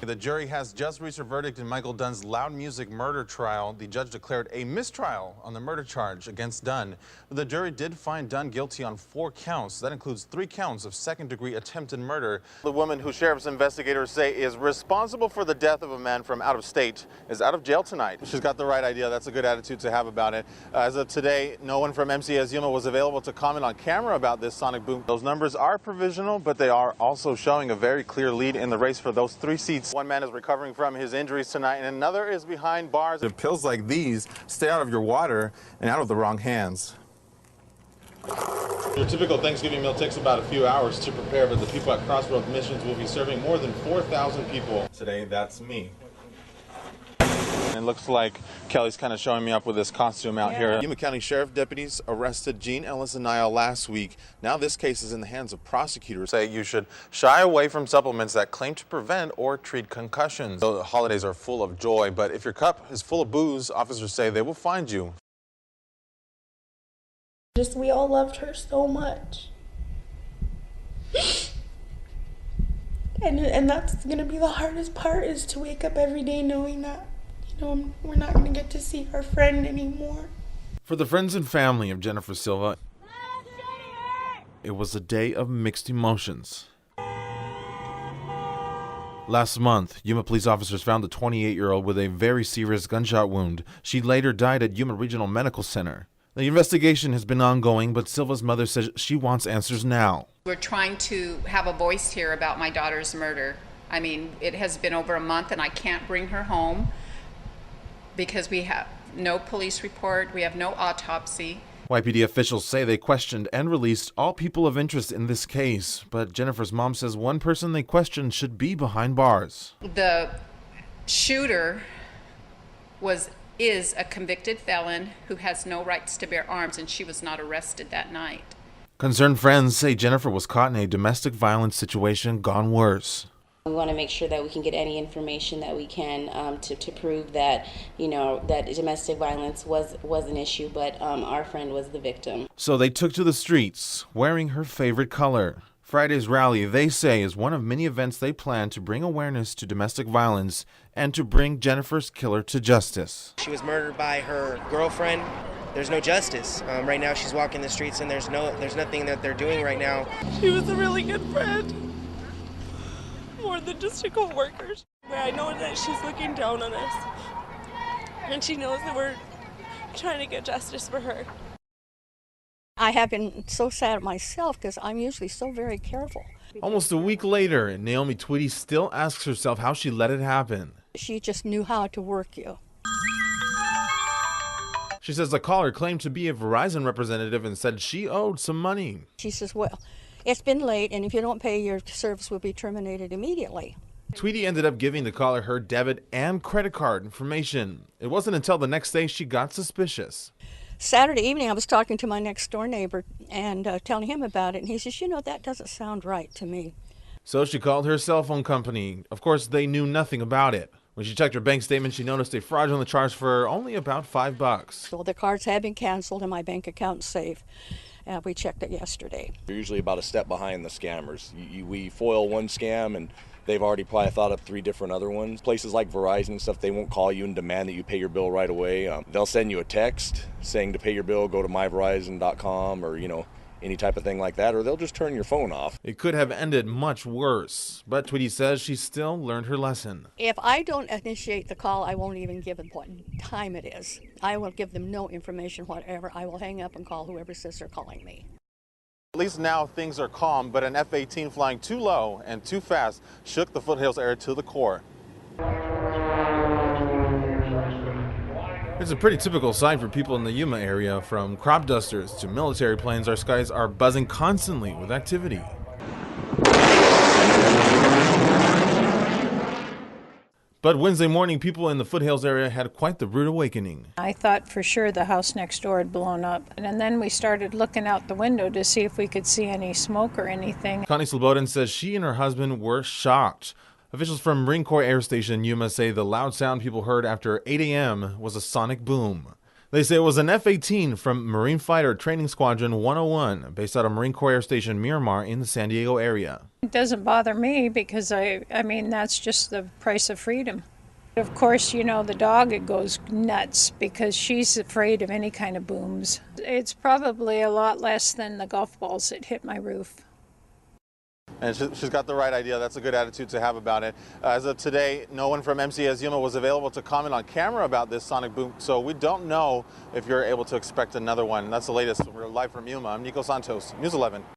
The jury has just reached a verdict in Michael Dunn's Loud Music murder trial. The judge declared a mistrial on the murder charge against Dunn. The jury did find Dunn guilty on 4 counts. That includes 3 counts of second-degree attempted murder. The woman who sheriff's investigators say is responsible for the death of a man from out of state is out of jail tonight. She's got the right idea. That's a good attitude to have about it. As of today, no one from MCS Yuma was available to comment on camera about this sonic boom. Those numbers are provisional, but they are also showing a very clear lead in the race for those 3 seats. One man is recovering from his injuries tonight, and another is behind bars. If pills like these stay out of your water and out of the wrong hands. Your typical Thanksgiving meal takes about a few hours to prepare, but the people at Crossroads Missions will be serving more than 4,000 people. Today, that's me. It looks like Kelly's kind of showing me up with this costume out here. Yuma County Sheriff deputies arrested Gene Ellis and Niall last week. Now this case is in the hands of prosecutors. Say you should shy away from supplements that claim to prevent or treat concussions. The holidays are full of joy, but if your cup is full of booze, officers say they will find you. We all loved her so much. And that's going to be the hardest part, is to wake up every day knowing that, we're not going to get to see our friend anymore. For the friends and family of Jennifer Silva, it was a day of mixed emotions. Last month, Yuma police officers found the 28-year-old with a very serious gunshot wound. She later died at Yuma Regional Medical Center. The investigation has been ongoing, but Silva's mother says she wants answers now. We're trying to have a voice here about my daughter's murder. I mean, it has been over a month and I can't bring her home because we have no police report, we have no autopsy. YPD officials say they questioned and released all people of interest in this case, but Jennifer's mom says one person they questioned should be behind bars. The shooter is a convicted felon who has no rights to bear arms, and she was not arrested that night. Concerned friends say Jennifer was caught in a domestic violence situation gone worse. We want to make sure that we can get any information that we can to prove that, that domestic violence was an issue, but our friend was the victim. So they took to the streets, wearing her favorite color. Friday's rally, they say, is one of many events they plan to bring awareness to domestic violence and to bring Jennifer's killer to justice. She was murdered by her girlfriend. There's no justice. Right now she's walking the streets and there's nothing that they're doing right now. She was a really good friend, more than just a co-worker. I know that she's looking down on us, and she knows that we're trying to get justice for her. I have been so sad myself because I'm usually so very careful. Almost a week later, Naomi Tweedy still asks herself how she let it happen. She just knew how to work you. She says the caller claimed to be a Verizon representative and said she owed some money. She says, well, it's been late, and if you don't pay, your service will be terminated immediately. Tweedy ended up giving the caller her debit and credit card information. It wasn't until the next day she got suspicious. Saturday evening, I was talking to my next door neighbor and telling him about it, and he says, that doesn't sound right to me. So she called her cell phone company. Of course, they knew nothing about it. When she checked her bank statement, she noticed a fraudulent charge for only about $5. So the cards have been canceled and my bank account's safe. We checked it yesterday. We're usually about a step behind the scammers. We foil one scam and they've already probably thought up 3 different other ones. Places like Verizon and stuff, they won't call you and demand that you pay your bill right away. They'll send you a text saying to pay your bill, go to myverizon.com or, any type of thing like that, or they'll just turn your phone off. It could have ended much worse, but Tweedy says she still learned her lesson. If I don't initiate the call, I won't even give them what time it is. I will give them no information whatever. I will hang up and call whoever says they're calling me. At least now things are calm, but an F-18 flying too low and too fast shook the foothills area to the core. It's a pretty typical sight for people in the Yuma area. From crop dusters to military planes, our skies are buzzing constantly with activity. But Wednesday morning, people in the foothills area had quite the rude awakening. I thought for sure the house next door had blown up. And then we started looking out the window to see if we could see any smoke or anything. Connie Slobodan says she and her husband were shocked. Officials from Marine Corps Air Station Yuma say the loud sound people heard after 8 a.m. was a sonic boom. They say it was an F-18 from Marine Fighter Training Squadron 101, based out of Marine Corps Air Station Miramar in the San Diego area. It doesn't bother me because I mean, that's just the price of freedom. Of course, you know, the dog, it goes nuts because she's afraid of any kind of booms. It's probably a lot less than the golf balls that hit my roof. And she's got the right idea. That's a good attitude to have about it. As of today, no one from MCS Yuma was available to comment on camera about this sonic boom, so we don't know if you're able to expect another one. That's the latest. We're live from Yuma. I'm Nico Santos, News 11.